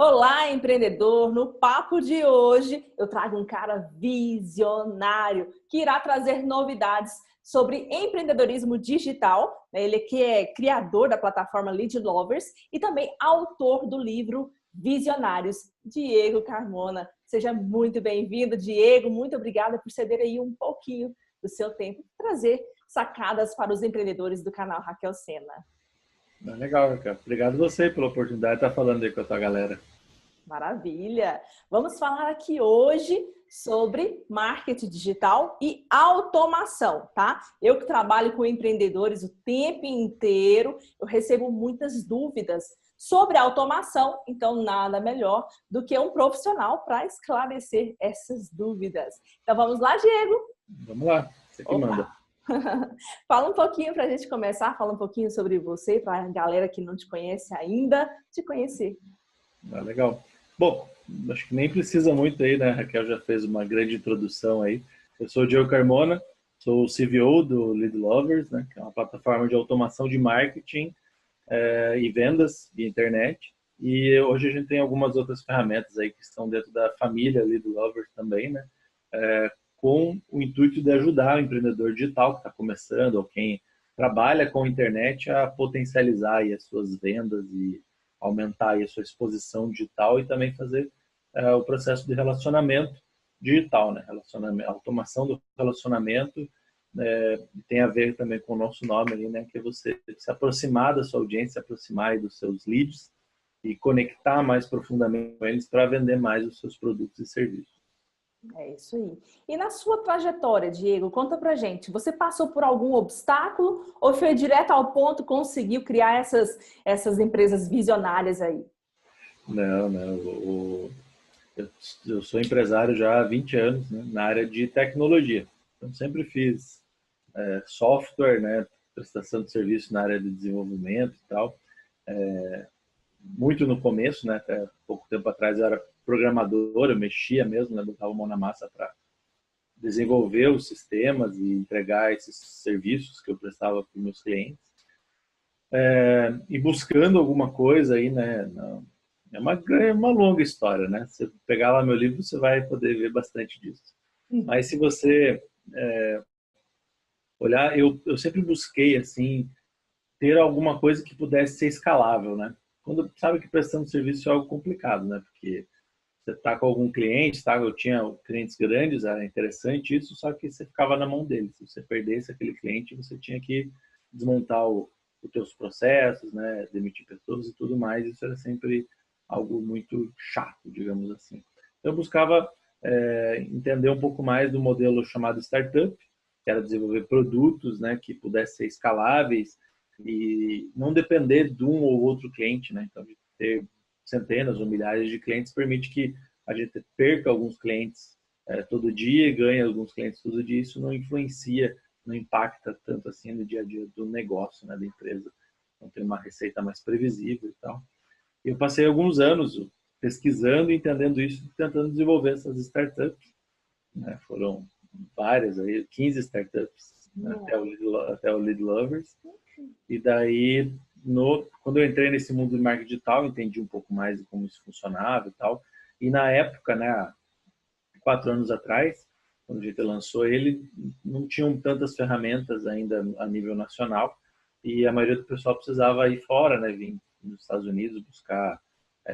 Olá, empreendedor! No papo de hoje, eu trago um cara visionário que irá trazer novidades sobre empreendedorismo digital. Ele que é criador da plataforma Lead Lovers e também autor do livro Visionários, Diego Carmona. Seja muito bem-vindo, Diego. Muito obrigada por ceder aí um pouquinho do seu tempo e trazer sacadas para os empreendedores do canal Raquel Sena. Legal, Raquel. Obrigado você pela oportunidade de estar falando aí com a tua galera. Maravilha! Vamos falar aqui hoje sobre marketing digital e automação, tá? Eu que trabalho com empreendedores o tempo inteiro, eu recebo muitas dúvidas sobre automação, então nada melhor do que um profissional para esclarecer essas dúvidas. Então vamos lá, Diego? Vamos lá, você que manda. Fala um pouquinho para a gente começar, fala um pouquinho sobre você, para a galera que não te conhece ainda, te conhecer. Legal. Bom, acho que nem precisa muito aí, né? A Raquel já fez uma grande introdução aí. Eu sou o Diego Carmona, sou o CVO do Lead Lovers, né? Que é uma plataforma de automação de marketing e vendas de internet. E hoje a gente tem algumas outras ferramentas aí que estão dentro da família Lead Lovers também, né? Com o intuito de ajudar o empreendedor digital que está começando ou quem trabalha com a internet a potencializar aí as suas vendas e aumentar aí a sua exposição digital e também fazer o processo de relacionamento digital, né? Automação do relacionamento tem a ver também com o nosso nome ali, né? Que é você se aproximar da sua audiência, se aproximar aí dos seus leads e conectar mais profundamente com eles para vender mais os seus produtos e serviços. É isso aí. E na sua trajetória, Diego, conta pra gente, você passou por algum obstáculo ou foi direto ao ponto, conseguiu criar essas empresas visionárias aí? Não. Eu sou empresário já há 20 anos, né, na área de tecnologia. Então, sempre fiz software, né, prestação de serviço na área de desenvolvimento e tal. Muito no começo, né, até pouco tempo atrás eu era programador, eu mexia mesmo, né, botava a mão na massa para desenvolver os sistemas e entregar esses serviços que eu prestava para os meus clientes. E buscando alguma coisa aí, né, é uma longa história, né? Se você pegar lá meu livro, você vai poder ver bastante disso. Mas se você olhar, eu sempre busquei, assim, ter alguma coisa que pudesse ser escalável, né? Quando sabe que prestando serviço é algo complicado, né? Porque você está com algum cliente, tá? Eu tinha clientes grandes, era interessante isso, só que você ficava na mão deles. Se você perdesse aquele cliente, você tinha que desmontar os teus processos, né? Demitir pessoas e tudo mais. Isso era sempre algo muito chato, digamos assim. Eu buscava entender um pouco mais do modelo chamado startup, que era desenvolver produtos, né? Que pudessem ser escaláveis e não depender de um ou outro cliente, né? Então, de ter centenas ou milhares de clientes permite que a gente perca alguns clientes todo dia e ganhe alguns clientes todo dia. Isso não influencia, não impacta tanto assim no dia a dia do negócio, né, da empresa. Então tem uma receita mais previsível e tal. Eu passei alguns anos pesquisando, entendendo isso, tentando desenvolver essas startups, né? Foram várias aí, 15 startups, né, até o Lead Lovers. E daí, quando eu entrei nesse mundo de marketing digital, entendi um pouco mais de como isso funcionava e tal. E na época, né, 4 anos atrás, quando a gente lançou ele, não tinham tantas ferramentas ainda a nível nacional e a maioria do pessoal precisava ir fora, né, vir nos Estados Unidos buscar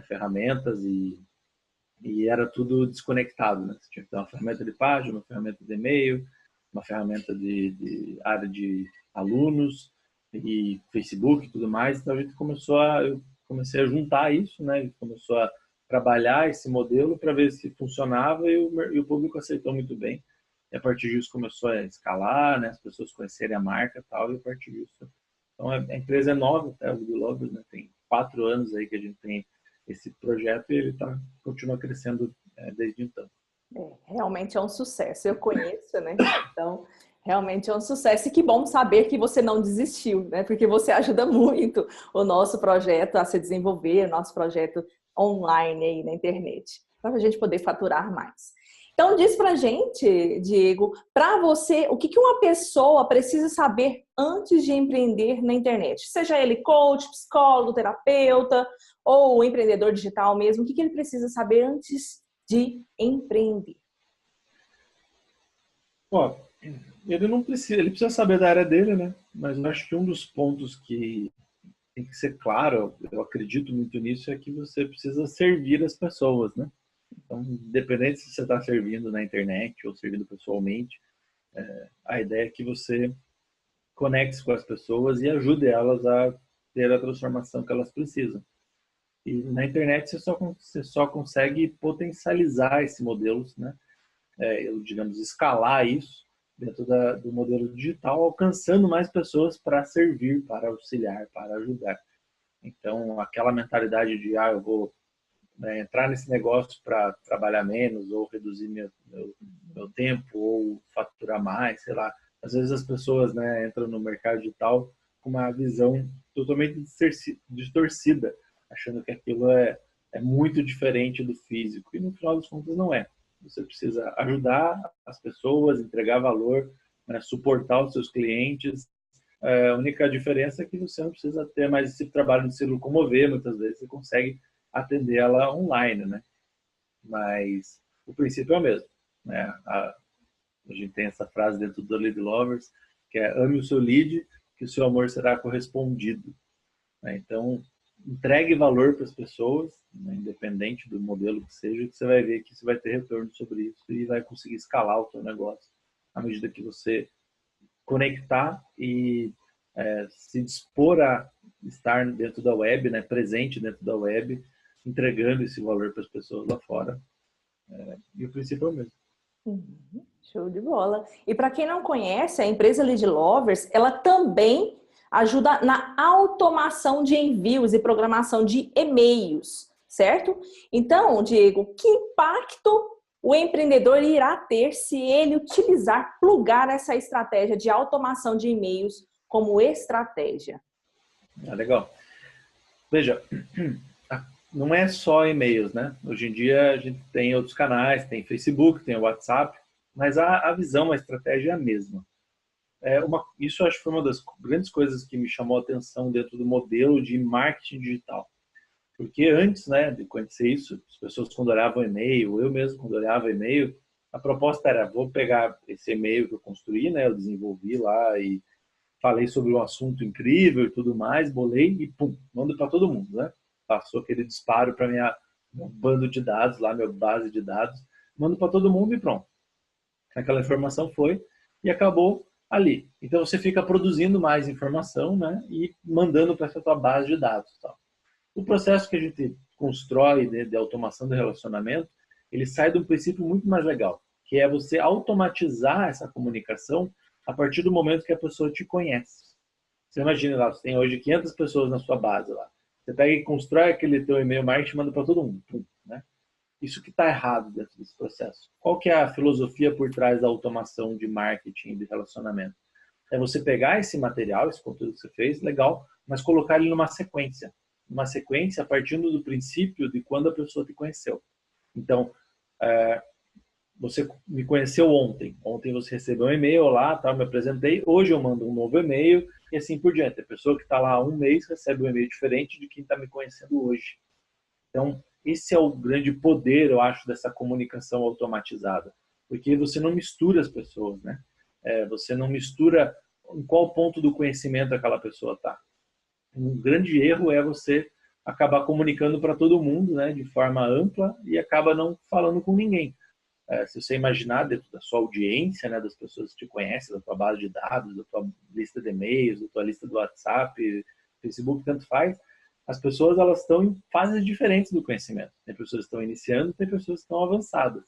ferramentas e era tudo desconectado, né? Você tinha que ter uma ferramenta de página, uma ferramenta de e-mail, uma ferramenta de área de alunos e Facebook e tudo mais. Então a gente eu comecei a juntar isso, né? A gente começou a trabalhar esse modelo para ver se funcionava e o público aceitou muito bem. E a partir disso começou a escalar, né? As pessoas conhecerem a marca e tal, e a partir disso. Então a empresa é nova, até o Lead Lovers, né? Tem 4 anos aí que a gente tem esse projeto e ele continua crescendo desde então. Realmente é um sucesso. Eu conheço, né? Então, realmente é um sucesso. E que bom saber que você não desistiu, né? Porque você ajuda muito o nosso projeto a se desenvolver, o nosso projeto online aí na internet, para a gente poder faturar mais. Então, diz pra gente, Diego, para você, o que uma pessoa precisa saber antes de empreender na internet? Seja ele coach, psicólogo, terapeuta, ou o empreendedor digital mesmo, o que ele precisa saber antes de empreender? Ó, ele não precisa, ele precisa saber da área dele, né? Mas eu acho que um dos pontos que tem que ser claro, eu acredito muito nisso, é que você precisa servir as pessoas, né? Então, independente se você está servindo na internet ou servindo pessoalmente, a ideia é que você conecte com as pessoas e ajude elas a ter a transformação que elas precisam. E na internet você só consegue potencializar esse modelo, né? Digamos, escalar isso dentro do modelo digital, alcançando mais pessoas para servir, para auxiliar, para ajudar. Então, aquela mentalidade de, eu vou entrar nesse negócio para trabalhar menos, ou reduzir meu tempo, ou faturar mais, sei lá. Às vezes as pessoas, né, entram no mercado digital com uma visão totalmente distorcida, achando que aquilo é muito diferente do físico. E no final das contas não é. Você precisa ajudar as pessoas, entregar valor, né, suportar os seus clientes. A única diferença é que você não precisa ter mais esse trabalho de se locomover. Muitas vezes você consegue atender ela online, né? Mas o princípio é o mesmo, né? A gente tem essa frase dentro do Lead Lovers, que é: ame o seu lead, que o seu amor será correspondido, né? Então, entregue valor para as pessoas, né? Independente do modelo que seja, que você vai ver que você vai ter retorno sobre isso e vai conseguir escalar o seu negócio à medida que você conectar e se dispor a estar dentro da web, né? Presente dentro da web, entregando esse valor para as pessoas lá fora. E o princípio é o mesmo. Show de bola. E para quem não conhece, a empresa Lead Lovers, ela também ajuda na automação de envios e programação de e-mails, certo? Então, Diego, que impacto o empreendedor irá ter se ele plugar essa estratégia de automação de e-mails como estratégia? Legal. Veja, não é só e-mails, né? Hoje em dia a gente tem outros canais, tem Facebook, tem o WhatsApp, mas a visão, a estratégia é a mesma. Isso acho que foi uma das grandes coisas que me chamou a atenção dentro do modelo de marketing digital. Porque antes, né, de conhecer isso, as pessoas quando olhavam e-mail, eu mesmo quando olhava e-mail, a proposta era: vou pegar esse e-mail que eu construí, né, eu desenvolvi lá e falei sobre um assunto incrível e tudo mais, bolei e pum, mando para todo mundo, né? Passou aquele disparo para meu bando de dados lá, minha base de dados, mando para todo mundo e pronto. Aquela informação foi e acabou ali. Então você fica produzindo mais informação, né, e mandando para essa tua base de dados, tal. O processo que a gente constrói de automação do relacionamento, ele sai de um princípio muito mais legal, que é você automatizar essa comunicação a partir do momento que a pessoa te conhece. Você imagina lá, você tem hoje 500 pessoas na sua base lá. Você pega e constrói aquele teu e-mail marketing e manda para todo mundo, né? Isso que está errado dentro desse processo. Qual que é a filosofia por trás da automação de marketing e de relacionamento? É você pegar esse material, esse conteúdo que você fez, legal, mas colocar ele numa sequência. Uma sequência partindo do princípio de quando a pessoa te conheceu. Então, você me conheceu ontem. Ontem você recebeu um e-mail lá, tá, me apresentei. Hoje eu mando um novo e-mail e assim por diante. A pessoa que está lá há um mês recebe um e-mail diferente de quem está me conhecendo hoje. Então, esse é o grande poder, eu acho, dessa comunicação automatizada. Porque você não mistura as pessoas, né? Você não mistura em qual ponto do conhecimento aquela pessoa está. Um grande erro é você acabar comunicando para todo mundo, né, de forma ampla e acaba não falando com ninguém. Se você imaginar dentro da sua audiência, né, das pessoas que te conhecem, da tua base de dados, da tua lista de e-mails, da tua lista do WhatsApp, Facebook, tanto faz, as pessoas elas estão em fases diferentes do conhecimento. Tem pessoas que estão iniciando, tem pessoas que estão avançadas.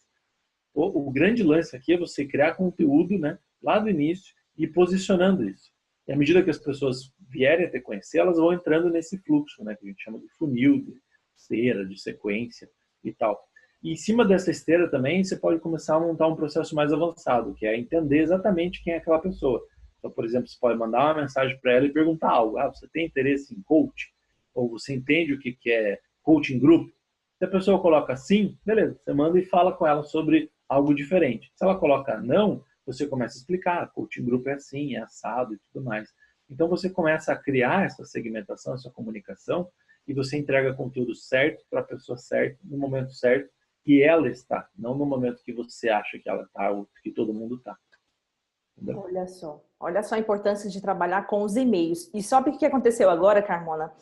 O grande lance aqui é você criar conteúdo, né, lá do início e posicionando isso. E à medida que as pessoas vierem a te conhecer, elas vão entrando nesse fluxo, né, que a gente chama de funil, de esteira, de sequência e tal. E em cima dessa esteira também, você pode começar a montar um processo mais avançado, que é entender exatamente quem é aquela pessoa. Então, por exemplo, você pode mandar uma mensagem para ela e perguntar algo. Você tem interesse em coach? Ou você entende o que é coaching group? Se a pessoa coloca sim, beleza, você manda e fala com ela sobre algo diferente. Se ela coloca não, você começa a explicar, coaching group é assim, é assado e tudo mais. Então você começa a criar essa segmentação, essa comunicação, e você entrega conteúdo certo para a pessoa certa, no momento certo que ela está, não no momento que você acha que ela está ou que todo mundo está. Olha só a importância de trabalhar com os e-mails. E sabe o que aconteceu agora, Carmona?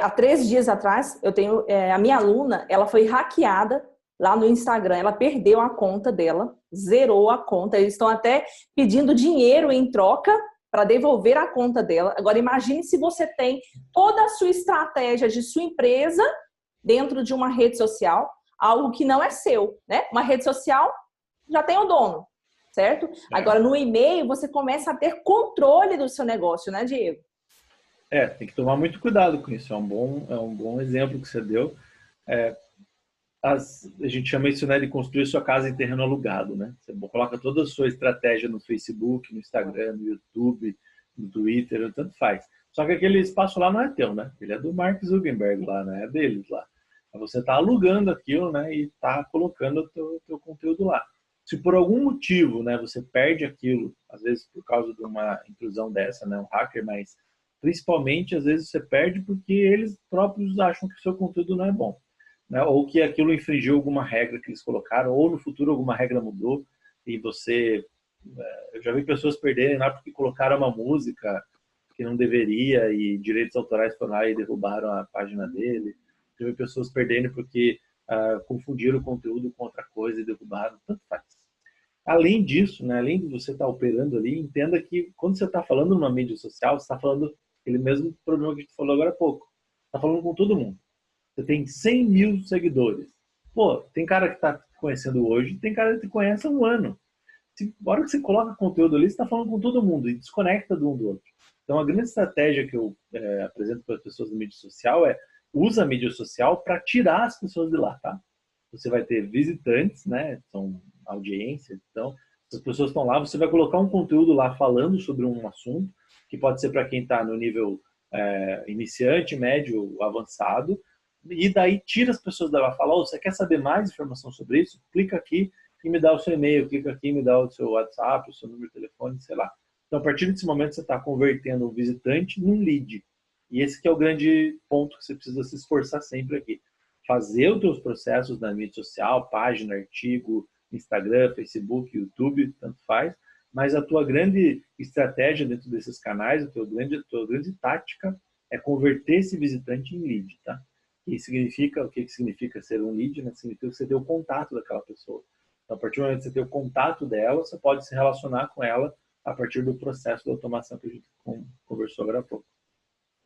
Há 3 dias atrás, eu tenho a minha aluna, ela foi hackeada lá no Instagram, ela perdeu a conta dela, zerou a conta, eles estão até pedindo dinheiro em troca para devolver a conta dela. Agora imagine se você tem toda a sua estratégia de sua empresa dentro de uma rede social, algo que não é seu, né? Uma rede social já tem o dono, certo? Agora, no e-mail, você começa a ter controle do seu negócio, né, Diego? Tem que tomar muito cuidado com isso. É um bom exemplo que você deu. A gente chama isso, né, de construir sua casa em terreno alugado, né? Você coloca toda a sua estratégia no Facebook, no Instagram, no YouTube, no Twitter, tanto faz. Só que aquele espaço lá não é teu, né? Ele é do Mark Zuckerberg lá, né? É deles lá. Você está alugando aquilo, né? E está colocando o teu conteúdo lá. Se por algum motivo, né, você perde aquilo, às vezes por causa de uma intrusão dessa, né, um hacker, mas principalmente às vezes você perde porque eles próprios acham que o seu conteúdo não é bom, né, ou que aquilo infringiu alguma regra que eles colocaram, ou no futuro alguma regra mudou e você... Eu já vi pessoas perderem lá porque colocaram uma música que não deveria e direitos autorais foram lá e derrubaram a página dele. Já vi pessoas perdendo porque confundiram o conteúdo com outra coisa e derrubaram, tanto faz. Além disso, né, além de você estar operando ali, entenda que quando você está falando numa mídia social, você está falando aquele mesmo problema que a gente falou agora há pouco. Está falando com todo mundo. Você tem 100 mil seguidores. Pô, tem cara que está te conhecendo hoje, tem cara que te conhece há um ano. Na hora que você coloca conteúdo ali, você está falando com todo mundo e desconecta do um do outro. Então, a grande estratégia que eu apresento para as pessoas da mídia social é usa a mídia social para tirar as pessoas de lá, tá? Você vai ter visitantes, né? São audiência. Então, se as pessoas estão lá, você vai colocar um conteúdo lá falando sobre um assunto, que pode ser para quem está no nível iniciante, médio, avançado, e daí tira as pessoas dela, fala, você quer saber mais informação sobre isso? Clica aqui e me dá o seu e-mail, clica aqui e me dá o seu WhatsApp, o seu número de telefone, sei lá. Então, a partir desse momento, você está convertendo um visitante num lead. E esse que é o grande ponto que você precisa se esforçar sempre aqui. Fazer os teus processos na mídia social, página, artigo, Instagram, Facebook, YouTube, tanto faz, mas a tua grande estratégia dentro desses canais, a tua grande tática é converter esse visitante em lead, tá? E significa, o que significa ser um lead, né? Significa que você tem o contato daquela pessoa. Então, a partir do momento que você tem o contato dela, você pode se relacionar com ela a partir do processo de automação que a gente conversou agora há pouco.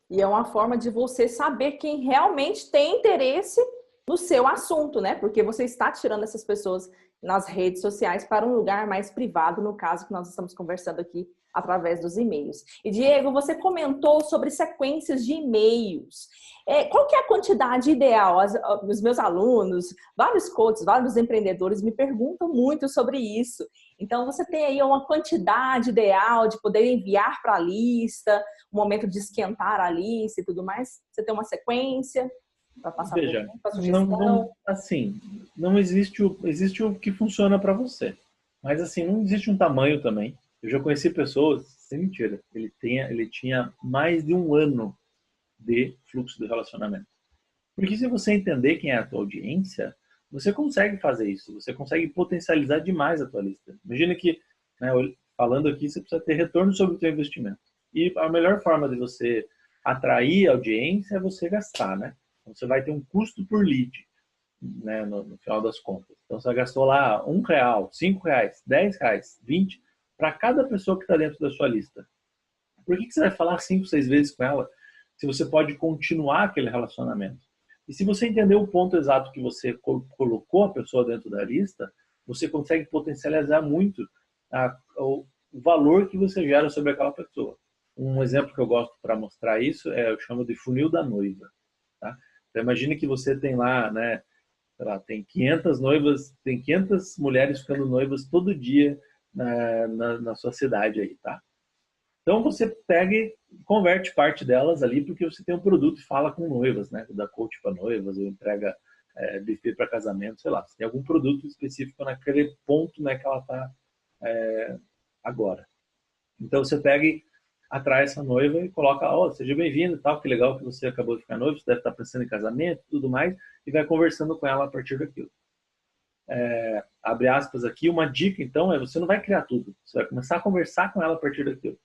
E é uma forma de você saber quem realmente tem interesse no seu assunto, né? Porque você está tirando essas pessoas nas redes sociais para um lugar mais privado, no caso que nós estamos conversando aqui através dos e-mails. E Diego, você comentou sobre sequências de e-mails. Qual que é a quantidade ideal? Os meus alunos, vários coaches, vários empreendedores me perguntam muito sobre isso. Então, você tem aí uma quantidade ideal de poder enviar para a lista, o momento de esquentar a lista e tudo mais? Você tem uma sequência para passar Veja, para sugestão? não existe o que funciona para você. Mas assim, não existe um tamanho também. Eu já conheci pessoas, sem mentira, ele tinha mais de um ano de fluxo de relacionamento. Porque se você entender quem é a tua audiência, você consegue fazer isso, você consegue potencializar demais a tua lista. Imagina que, né, falando aqui, você precisa ter retorno sobre o teu investimento. E a melhor forma de você atrair a audiência é você gastar, né? Então, você vai ter um custo por lead, né, no final das contas. Então, você gastou lá R$1, R$5, R$10, 20, para cada pessoa que está dentro da sua lista. Por que você vai falar 5, 6 vezes com ela se você pode continuar aquele relacionamento? E se você entender o ponto exato que você colocou a pessoa dentro da lista, você consegue potencializar muito o valor que você gera sobre aquela pessoa. Um exemplo que eu gosto para mostrar isso eu chamo de funil da noiva. Tá? Então, imagine que você tem lá, né, tem 500 noivas, tem 500 mulheres ficando noivas todo dia na sua cidade aí, tá? Então você pega e converte parte delas ali porque você tem um produto e fala com noivas, né? Da coach para noivas, ou entrega buffet para casamento, sei lá. Você tem algum produto específico naquele ponto, né, que ela está agora. Então você pega e atrai essa noiva e coloca, ó, seja bem-vindo, tal, que legal que você acabou de ficar noivo, você deve estar pensando em casamento, tudo mais, e vai conversando com ela a partir daquilo. Abre aspas aqui, uma dica então você não vai criar tudo, você vai começar a conversar com ela a partir daquilo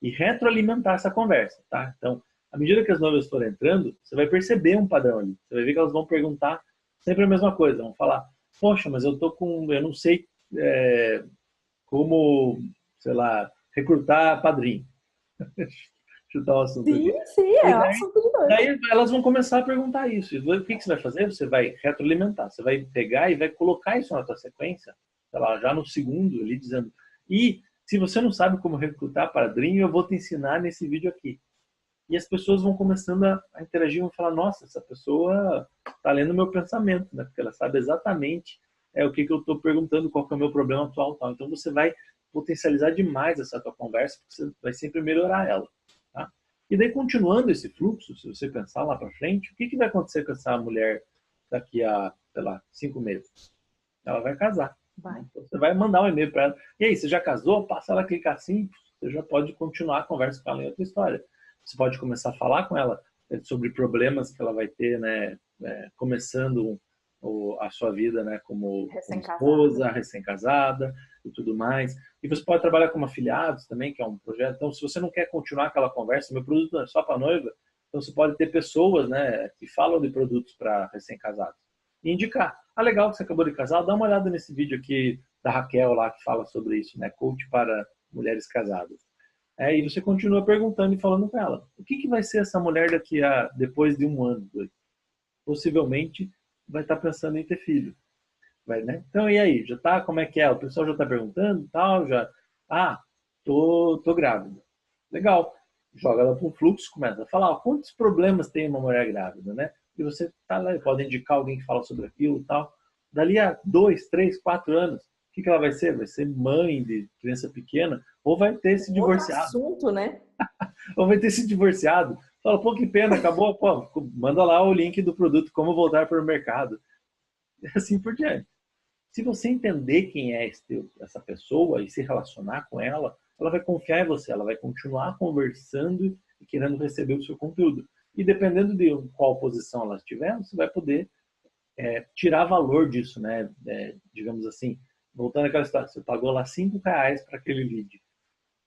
e retroalimentar essa conversa, tá? Então, à medida que as noivas forem entrando, você vai perceber um padrão ali, você vai ver que elas vão perguntar sempre a mesma coisa, vão falar, poxa, mas eu não sei como, sei lá, recrutar padrinho. Chutar o assunto Sim, aqui. sim, E é um assunto de doido. daí elas vão começar a perguntar isso. E o que você vai fazer? Você vai retroalimentar. Você vai pegar e vai colocar isso na tua sequência, sei lá, já no segundo, ali dizendo. E se você não sabe como recrutar padrinho, eu vou te ensinar nesse vídeo aqui. E as pessoas vão começando a interagir, vão falar, nossa, essa pessoa está lendo meu pensamento, né? Porque ela sabe exatamente o que eu estou perguntando, qual que é o meu problema atual. Tal. Então você vai potencializar demais essa tua conversa, porque você vai sempre melhorar ela. Tá? E daí, continuando esse fluxo, se você pensar lá para frente, o que vai acontecer com essa mulher daqui a, sei lá, 5 meses? Ela vai casar. Vai. Então, você vai mandar um e-mail para ela. E aí, você já casou? Passa ela a clicar assim, você já pode continuar a conversa com ela em outra história. Você pode começar a falar com ela sobre problemas que ela vai ter, né, começando a sua vida, né, como esposa, recém-casada e tudo mais. E você pode trabalhar como afiliados também, que é um projeto. Então, se você não quer continuar aquela conversa, meu produto não é só para noiva, então você pode ter pessoas, né, que falam de produtos para recém-casados e indicar. Ah, legal que você acabou de casar, dá uma olhada nesse vídeo aqui da Raquel lá que fala sobre isso, né, coach para mulheres casadas. E você continua perguntando e falando com ela. O que vai ser essa mulher depois de 1 ano, 2? Possivelmente vai estar pensando em ter filho. Vai, né? Então, e aí? Já tá? Como é que é? O pessoal já está perguntando tal? Já? Ah, tô grávida. Legal. Joga ela para um fluxo, começa a falar. Ó, quantos problemas tem uma mulher grávida, né? E você tá lá, pode indicar alguém que fala sobre aquilo tal. Dali a 2, 3, 4 anos, o que ela vai ser? Vai ser mãe de criança pequena ou vai ter se divorciado? Assunto, né? Ou vai ter se divorciado. Fala, pô, que pena, acabou. Pô, manda lá o link do produto, como voltar para o mercado. E assim por diante. Se você entender quem é essa pessoa e se relacionar com ela, ela vai confiar em você, ela vai continuar conversando e querendo receber o seu conteúdo. E dependendo de qual posição ela estiver, você vai poder tirar valor disso, né? Digamos assim, voltando àquela história, você pagou lá R$ 5 para aquele lead.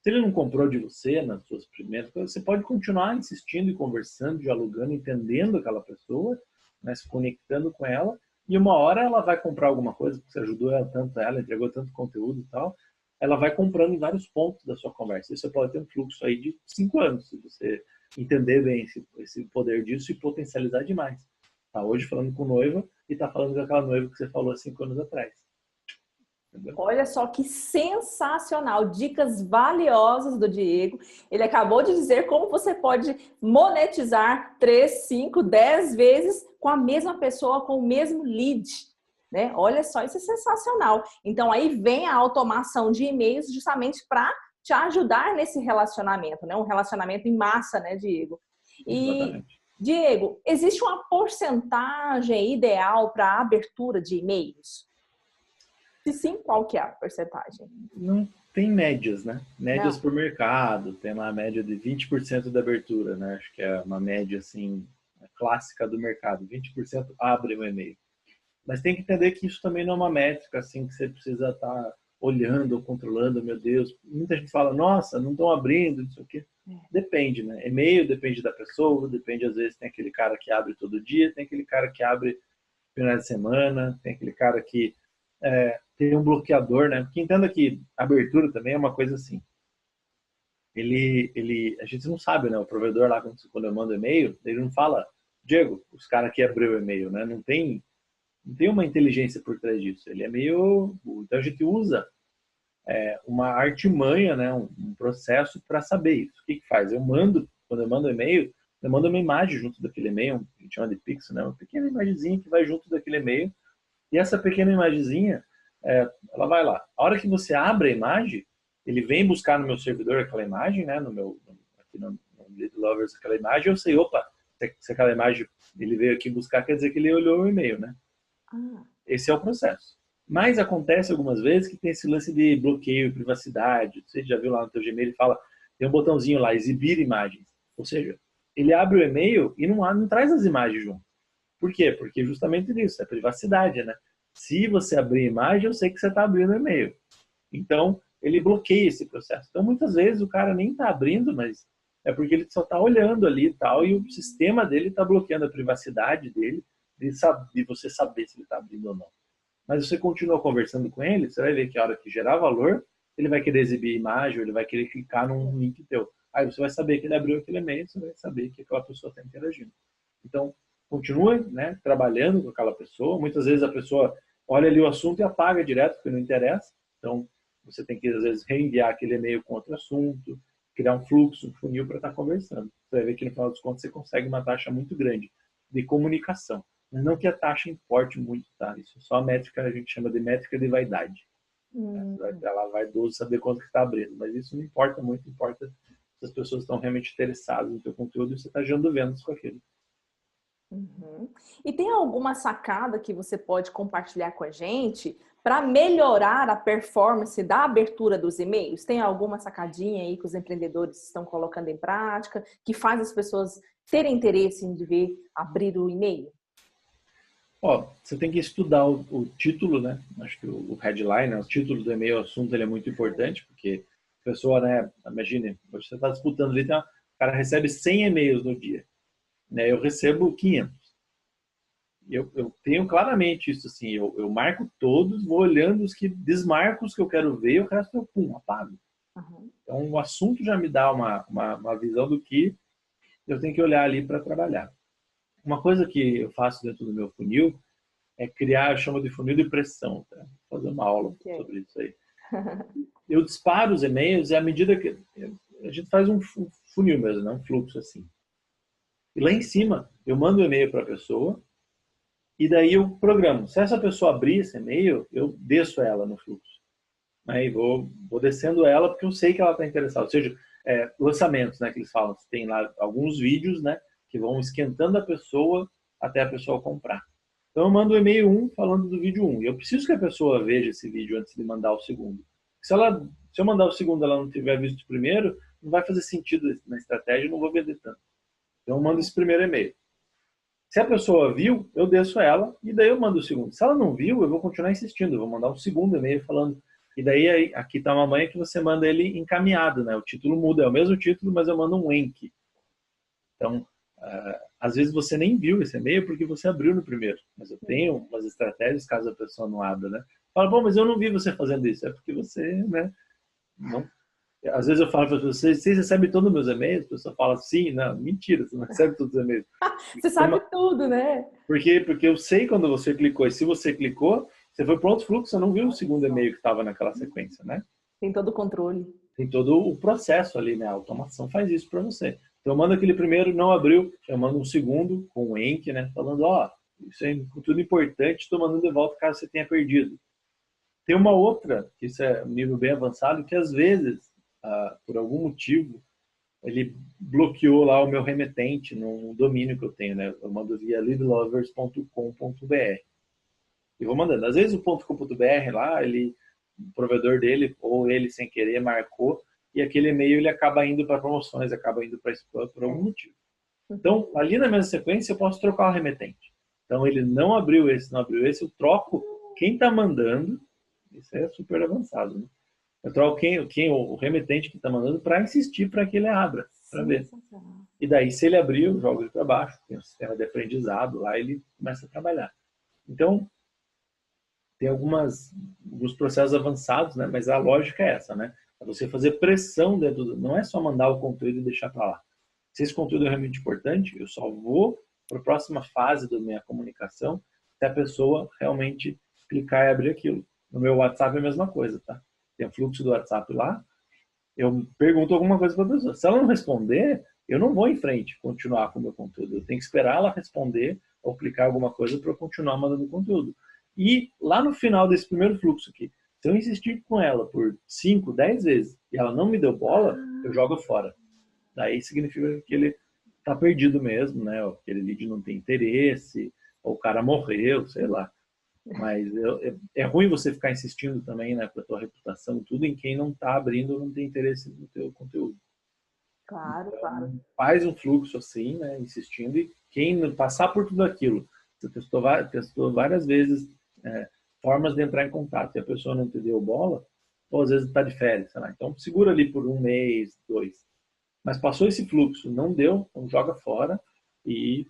Se ele não comprou de você nas suas primeiras coisas, você pode continuar insistindo e conversando, dialogando, entendendo aquela pessoa, né, se conectando com ela, e uma hora ela vai comprar alguma coisa, porque você ajudou ela tanto, ela entregou tanto conteúdo e tal, ela vai comprando em vários pontos da sua conversa. E você pode ter um fluxo aí de 5 anos, se você entender bem esse poder disso e potencializar demais. Tá hoje falando com noiva e tá falando com aquela noiva que você falou há 5 anos atrás. Entendeu? Olha só que sensacional, dicas valiosas do Diego. Ele acabou de dizer como você pode monetizar 3, 5, 10 vezes com a mesma pessoa, com o mesmo lead. Né? Olha só, isso é sensacional. Então aí vem a automação de e-mails justamente para te ajudar nesse relacionamento, né? Um relacionamento em massa, né, Diego? Exatamente. Diego, existe uma porcentagem ideal para abertura de e-mails? Se sim, qual que é a porcentagem? Não tem médias, né? Médias Não. por mercado, tem lá a média de 20% da abertura, né? Acho que é uma média, assim, clássica do mercado. 20% abre o e-mail. Mas tem que entender que isso também não é uma métrica, assim, que você precisa estar olhando ou controlando, meu Deus. Muita gente fala, nossa, não estão abrindo, não sei o quê. Depende, né? E-mail depende da pessoa, depende, às vezes, tem aquele cara que abre todo dia, tem aquele cara que abre final de semana, tem aquele cara que tem um bloqueador, né? Porque entenda que abertura também é uma coisa assim. A gente não sabe, né? O provedor lá, quando eu mando e-mail, ele não fala, Diego, os caras que abriu o e-mail, né? Não tem uma inteligência por trás disso. Ele é meio... Então a gente usa uma artimanha, né? Um processo para saber isso. O que faz? Quando eu mando e-mail, eu mando uma imagem junto daquele e-mail, a gente chama de pixel, né? Uma pequena imagenzinha que vai junto daquele e-mail. E essa pequena imagenzinha, ela vai lá. A hora que você abre a imagem, ele vem buscar no meu servidor aquela imagem, né? Aqui no Lead Lovers, aquela imagem, eu sei, opa, se aquela imagem ele veio aqui buscar, quer dizer que ele olhou o e-mail, né? Esse é o processo. Mas acontece algumas vezes que tem esse lance de bloqueio e privacidade. Você já viu lá no teu Gmail, ele fala, tem um botãozinho lá, exibir imagens. Ou seja, ele abre o e-mail e não traz as imagens junto. Por quê? Porque justamente isso, é privacidade, né? Se você abrir imagem, eu sei que você está abrindo o e-mail. Então, ele bloqueia esse processo. Então, muitas vezes o cara nem está abrindo, mas é porque ele só está olhando ali e tal, e o sistema dele está bloqueando a privacidade dele, de você saber se ele está abrindo ou não. Mas você continua conversando com ele, você vai ver que a hora que gerar valor, ele vai querer exibir imagem, ou ele vai querer clicar num link teu. Aí você vai saber que ele abriu aquele e-mail, você vai saber que aquela pessoa está interagindo. Então, continue, né, trabalhando com aquela pessoa. Muitas vezes a pessoa olha ali o assunto e apaga direto, porque não interessa. Então, você tem que, às vezes, reenviar aquele e-mail com outro assunto, criar um fluxo, um funil para estar conversando. Você vai ver que, no final dos contos, você consegue uma taxa muito grande de comunicação. Mas não que a taxa importe muito, tá? Isso é só a métrica, a gente chama de métrica de vaidade. Ela vai 12 saber quanto que está abrindo. Mas isso não importa muito, importa se as pessoas estão realmente interessadas no teu conteúdo e você está gerando vendas com aquilo. Uhum. E tem alguma sacada que você pode compartilhar com a gente para melhorar a performance da abertura dos e-mails? Tem alguma sacadinha aí que os empreendedores estão colocando em prática que faz as pessoas terem interesse em ver abrir o e-mail? Ó, você tem que estudar o título, né? Acho que o headline, né? O título do e-mail, o assunto, ele é muito importante, porque a pessoa, né? Imagine, você está disputando ali, o cara recebe 100 e-mails no dia, né? Eu recebo 500. Eu tenho claramente isso, assim, eu marco todos, vou olhando os que desmarco os que eu quero ver e o resto eu, pum, apago. Uhum. Então, o assunto já me dá uma visão do que eu tenho que olhar ali para trabalhar. Uma coisa que eu faço dentro do meu funil é criar, eu chamo de funil de pressão. Tá? Vou fazer uma aula sobre isso aí. Eu disparo os e-mails e à medida que a gente faz um funil mesmo, né? Um fluxo assim. E lá em cima, eu mando o e-mail para a pessoa e daí eu programo. Se essa pessoa abrir esse e-mail, eu desço ela no fluxo. Aí vou descendo ela porque eu sei que ela está interessada. Ou seja, lançamentos, né, que eles falam. Tem lá alguns vídeos, né, que vão esquentando a pessoa até a pessoa comprar. Então eu mando o e-mail 1 falando do vídeo 1. E eu preciso que a pessoa veja esse vídeo antes de mandar o segundo. Se eu mandar o segundo e ela não tiver visto o primeiro, não vai fazer sentido na estratégia e não vou vender tanto. Então eu mando esse primeiro e-mail. Se a pessoa viu, eu desço ela e daí eu mando o segundo. Se ela não viu, eu vou continuar insistindo. Eu vou mandar um segundo e-mail falando. E daí aqui está uma manha que você manda ele encaminhado, né? O título muda, é o mesmo título, mas eu mando um link. Então, às vezes você nem viu esse e-mail porque você abriu no primeiro. Mas eu tenho umas estratégias caso a pessoa não abra, né? Fala, bom, mas eu não vi você fazendo isso. É porque você, né? Não. Às vezes eu falo para vocês recebem todos os meus e-mails? A pessoa fala, sim, não, mentira, você não recebe todos os e-mails. Você sabe tudo, né? Porque eu sei quando você clicou. E se você clicou, você foi para outro fluxo, você não viu o segundo e-mail que estava naquela sequência, né? Tem todo o controle. Tem todo o processo ali, né? A automação faz isso para você. Então eu mando aquele primeiro, não abriu, eu mando um segundo com o link, né? Falando, ó, isso é tudo importante, estou mandando de volta caso você tenha perdido. Tem uma outra, que isso é um nível bem avançado, que às vezes, por algum motivo, ele bloqueou lá o meu remetente no domínio que eu tenho, né? Eu mando via leadlovers.com.br. E vou mandando. Às vezes o .com.br lá, o provedor dele, ou ele sem querer, marcou, e aquele e-mail ele acaba indo para promoções, acaba indo para spam por algum motivo. Então, ali na mesma sequência, eu posso trocar o remetente. Então, ele não abriu esse, eu troco quem está mandando. Isso é super avançado, né? Eu troco o remetente que está mandando para insistir para que ele abra, para ver. E daí, se ele abrir, eu jogo ele para baixo. Tem um sistema de aprendizado lá, ele começa a trabalhar. Então, tem alguns processos avançados, né? Mas a lógica é essa, né? É você fazer pressão dentro não é só mandar o conteúdo e deixar para lá. Se esse conteúdo é realmente importante, eu só vou para a próxima fase da minha comunicação se a pessoa realmente clicar e abrir aquilo. No meu WhatsApp é a mesma coisa, tá? Tem o fluxo do WhatsApp lá, eu pergunto alguma coisa para a pessoa. Se ela não responder, eu não vou em frente continuar com o meu conteúdo. Eu tenho que esperar ela responder ou clicar alguma coisa para eu continuar mandando conteúdo. E lá no final desse primeiro fluxo aqui, se eu insistir com ela por 5, 10 vezes e ela não me deu bola, eu jogo fora. Daí significa que ele está perdido mesmo, né? Ou aquele lead não tem interesse, ou o cara morreu, sei lá. Mas é ruim você ficar insistindo também, né, para tua reputação, tudo em quem não está abrindo, não tem interesse no teu conteúdo. Claro, claro. Faz um fluxo assim, né, insistindo, e quem passar por tudo aquilo, você testou várias vezes formas de entrar em contato, e a pessoa não te deu bola, ou às vezes está de férias, sei lá. Então segura ali por um mês, 2. Mas passou esse fluxo, não deu, então joga fora e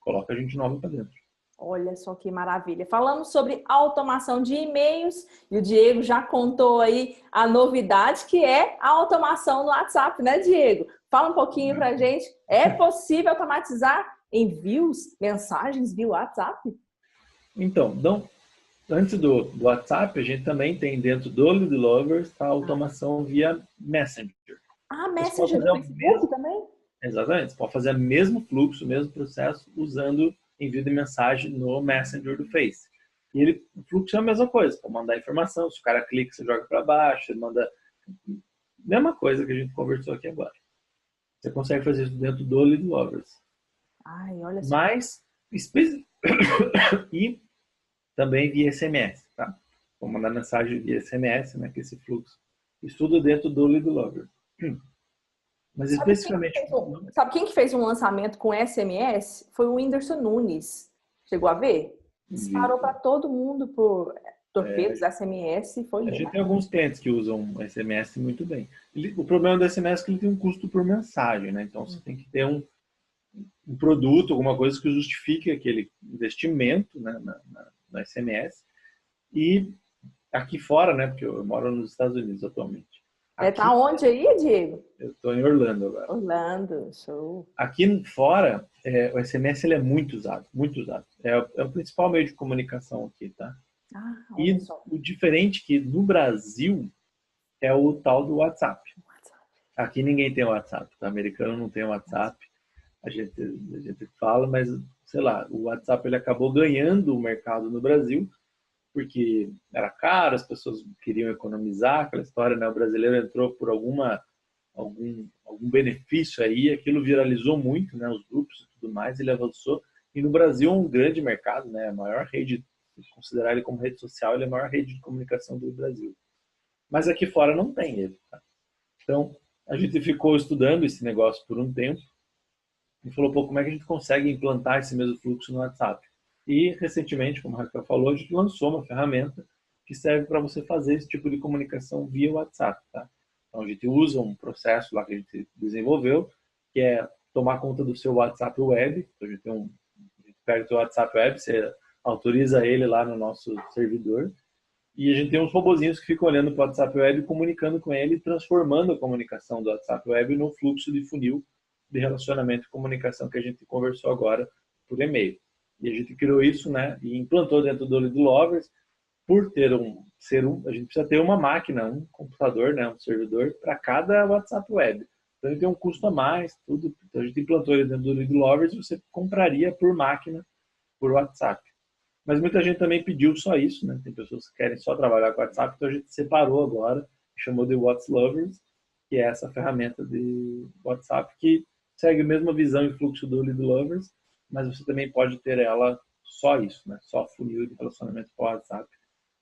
coloca a gente nova para dentro. Olha só que maravilha. Falamos sobre automação de e-mails e o Diego já contou aí a novidade que é a automação no WhatsApp, né, Diego? Fala um pouquinho pra gente. É possível automatizar envios, mensagens via WhatsApp? Então, antes do WhatsApp, a gente também tem dentro do Lead Lovers a automação via Messenger. Ah, Messenger do Facebook também? Exatamente, você pode fazer o mesmo fluxo, o mesmo processo, usando envio de mensagem no Messenger do Face. E o fluxo é a mesma coisa, para mandar informação, se o cara clica, você joga para baixo, você manda... Mesma coisa que a gente conversou aqui agora. Você consegue fazer isso dentro do Lead Lovers. Ai, olha só. Mas, e também via SMS, tá? Vou mandar mensagem via SMS, né, que esse fluxo. Isso tudo dentro do Lead Lovers. Mas especificamente... Sabe quem que fez um lançamento com SMS? Foi o Whindersson Nunes. Chegou a ver? Disparou para todo mundo por torpedos, SMS. Foi a gente tem alguns clientes que usam SMS muito bem. O problema do SMS é que ele tem um custo por mensagem, né? Então você tem que ter um produto, alguma coisa que justifique aquele investimento, né, na SMS. E aqui fora, né? Porque eu moro nos Estados Unidos atualmente. Tá onde aí, Diego? Eu estou em Orlando agora. Orlando, show. Aqui fora, o SMS ele é muito usado, muito usado. É o principal meio de comunicação aqui, tá? E o diferente que no Brasil é o tal do WhatsApp. Aqui ninguém tem WhatsApp, tá? O americano não tem WhatsApp. A gente fala, mas, sei lá, o WhatsApp ele acabou ganhando o mercado no Brasil porque era caro, as pessoas queriam economizar, aquela história, né? O brasileiro entrou por algum benefício aí, aquilo viralizou muito, né? Os grupos e tudo mais, ele avançou. E no Brasil é um grande mercado, né? A maior rede, se considerar ele como rede social, ele é a maior rede de comunicação do Brasil. Mas aqui fora não tem ele, tá? Então, a gente ficou estudando esse negócio por um tempo e falou, pô, como é que a gente consegue implantar esse mesmo fluxo no WhatsApp? E, recentemente, como a Raquel falou, a gente lançou uma ferramenta que serve para você fazer esse tipo de comunicação via WhatsApp, tá? Então, a gente usa um processo lá que a gente desenvolveu, que é tomar conta do seu WhatsApp Web. Então, a gente pega o seu WhatsApp Web, você autoriza ele lá no nosso servidor, e a gente tem uns robozinhos que ficam olhando para o WhatsApp Web, comunicando com ele, transformando a comunicação do WhatsApp Web no fluxo de funil de relacionamento e comunicação que a gente conversou agora por e-mail. E a gente criou isso, né, e implantou dentro do Lead Lovers. Por a gente precisa ter uma máquina, um computador, né, um servidor para cada WhatsApp Web. Então ele tem um custo a mais, tudo. Então a gente implantou ele dentro do Lead Lovers e você compraria por máquina, por WhatsApp. Mas muita gente também pediu só isso, né? Tem pessoas que querem só trabalhar com WhatsApp, então a gente separou agora, chamou de Whats Lovers, que é essa ferramenta de WhatsApp que segue a mesma visão e fluxo do Lead Lovers, mas você também pode ter ela só isso, né? Só funil de relacionamento com o WhatsApp,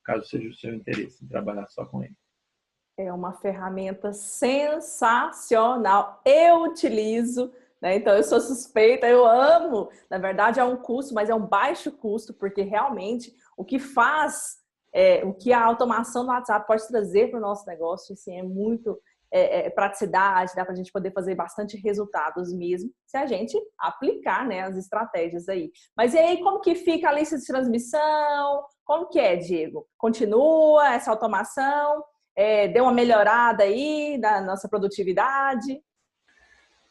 caso seja o seu interesse em trabalhar só com ele. É uma ferramenta sensacional. Eu utilizo, né? Então eu sou suspeita, eu amo. Na verdade é um custo, mas é um baixo custo, porque realmente o que faz, o que a automação do WhatsApp pode trazer para o nosso negócio, assim, é muito... praticidade, dá para a gente poder fazer bastante resultados mesmo, se a gente aplicar, né, as estratégias aí. Mas e aí, como que fica a lista de transmissão? Como que é, Diego? Continua essa automação? Deu uma melhorada aí da nossa produtividade?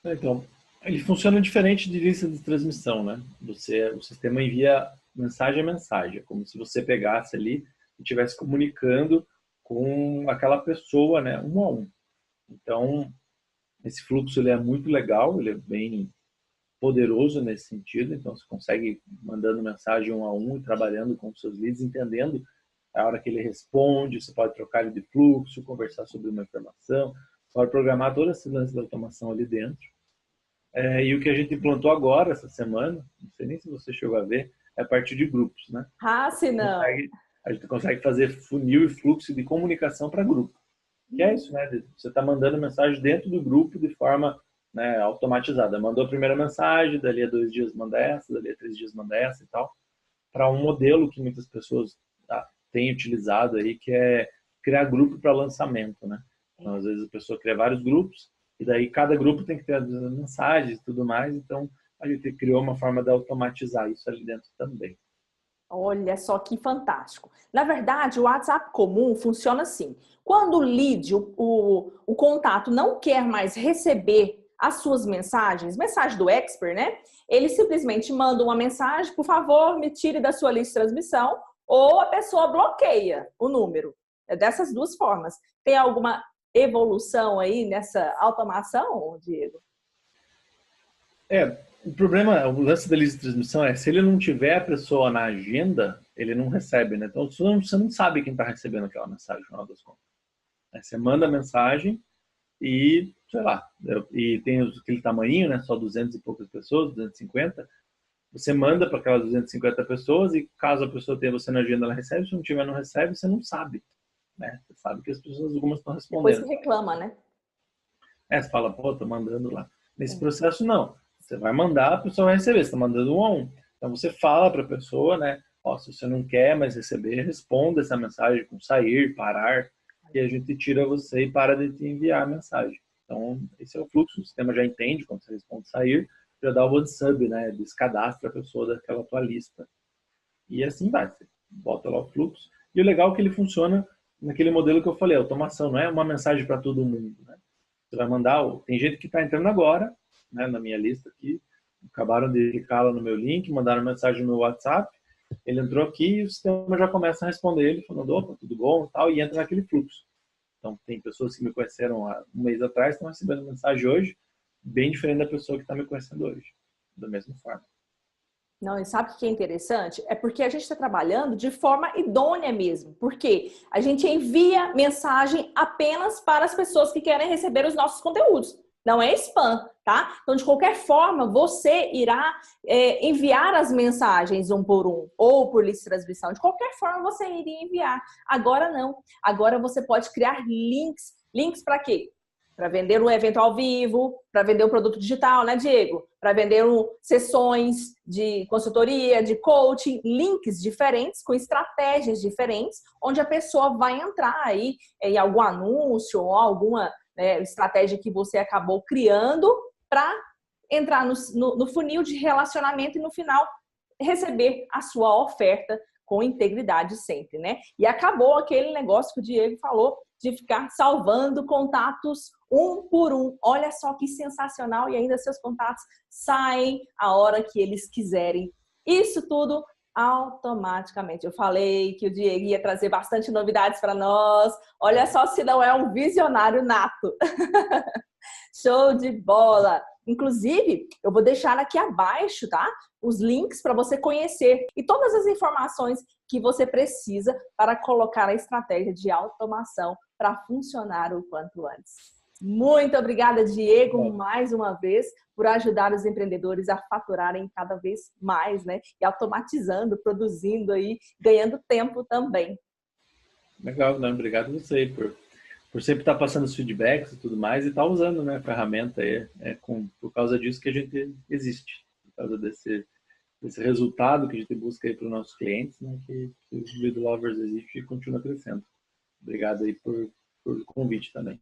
Então, ele funciona diferente de lista de transmissão, né? O sistema envia mensagem a mensagem, como se você pegasse ali e estivesse comunicando com aquela pessoa, né, um a um. Então, esse fluxo ele é muito legal, ele é bem poderoso nesse sentido. Então, você consegue mandando mensagem um a um, trabalhando com os seus leads, entendendo a hora que ele responde, você pode trocar ele de fluxo, conversar sobre uma informação, pode programar toda essa lance da automação ali dentro. E o que a gente implantou agora, essa semana, não sei nem se você chegou a ver, é a partir de grupos, né? Ah, se não. A gente consegue fazer funil e fluxo de comunicação para grupo. Que é isso, né? Você está mandando mensagem dentro do grupo de forma né, automatizada. Mandou a primeira mensagem, dali a 2 dias manda essa, dali a 3 dias manda essa e tal, para um modelo que muitas pessoas têm utilizado aí, que é criar grupo para lançamento, né? Então, às vezes a pessoa cria vários grupos, e daí cada grupo tem que ter as mensagens e tudo mais, então a gente criou uma forma de automatizar isso ali dentro também. Olha só que fantástico. Na verdade, o WhatsApp comum funciona assim. Quando o lead, o contato, não quer mais receber as suas mensagens, mensagem do expert, né? Ele simplesmente manda uma mensagem, por favor, me tire da sua lista de transmissão, ou a pessoa bloqueia o número. É dessas duas formas. Tem alguma evolução aí nessa automação, Diego? O problema, o lance da lista de transmissão é, se ele não tiver a pessoa na agenda, ele não recebe, né? Então, você não sabe quem está recebendo aquela mensagem, no final das contas. Você manda a mensagem e, sei lá, e tem aquele tamanho, né? Só 200 e poucas pessoas, 250. Você manda para aquelas 250 pessoas e caso a pessoa tenha você na agenda, ela recebe. Se não tiver, não recebe, você não sabe, né? Você sabe que as pessoas, algumas estão Depois respondendo. você reclama, né? Você fala, pô, tô mandando lá. Nesse processo, não. Você vai mandar, a pessoa vai receber. Você está mandando 1 a 1. Então, você fala para a pessoa, né? Ó, se você não quer mais receber, responda essa mensagem com sair, parar, e a gente tira você e para de te enviar a mensagem. Então, esse é o fluxo. O sistema já entende quando você responde sair, já dá o unsub, né? Descadastra a pessoa daquela tua lista. E assim vai. Você bota lá o fluxo. E o legal é que ele funciona naquele modelo que eu falei, automação. Não é uma mensagem para todo mundo, né? Você vai mandar, tem gente que está entrando agora, né, na minha lista aqui, acabaram de clicar lá no meu link, mandaram mensagem no meu WhatsApp, ele entrou aqui e o sistema já começa a responder ele, falando, opa, tudo bom, tal, e entra naquele fluxo. Então, tem pessoas que me conheceram há um mês atrás, estão recebendo mensagem hoje, bem diferente da pessoa que está me conhecendo hoje, da mesma forma. Não, e sabe o que é interessante? É porque a gente está trabalhando de forma idônea mesmo. Porque a gente envia mensagem apenas para as pessoas que querem receber os nossos conteúdos. Não é spam, tá? Então, de qualquer forma, você irá enviar as mensagens um por um, ou por lista de transmissão. De qualquer forma, você iria enviar. Agora não. Agora você pode criar links. Links para quê? Para vender um evento ao vivo, para vender um produto digital, né, Diego? Para vender sessões de consultoria, de coaching, links diferentes, com estratégias diferentes, onde a pessoa vai entrar aí em algum anúncio ou alguma estratégia que você acabou criando para entrar no funil de relacionamento e no final receber a sua oferta com integridade sempre, né? E acabou aquele negócio que o Diego falou de ficar salvando contatos um por um. Olha só que sensacional, e ainda seus contatos saem a hora que eles quiserem. Isso tudo automaticamente. Eu falei que o Diego ia trazer bastante novidades para nós. Olha só se não é um visionário nato. Show de bola! Inclusive, eu vou deixar aqui abaixo, tá? Os links para você conhecer e todas as informações que você precisa para colocar a estratégia de automação para funcionar o quanto antes. Muito obrigada, Diego, mais uma vez, por ajudar os empreendedores a faturarem cada vez mais, né? E automatizando, produzindo aí, ganhando tempo também. Legal, não, obrigado a você por sempre estar passando os feedbacks e tudo mais, e estar usando, né, a ferramenta aí, por causa disso que a gente existe, por causa desse resultado que a gente busca aí para os nossos clientes, né, que o Lead Lovers existe e continua crescendo. Obrigado aí por o convite também.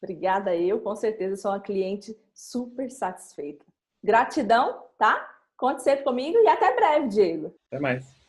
Obrigada, eu com certeza sou uma cliente super satisfeita. Gratidão, tá? Conte sempre comigo e até breve, Diego. Até mais.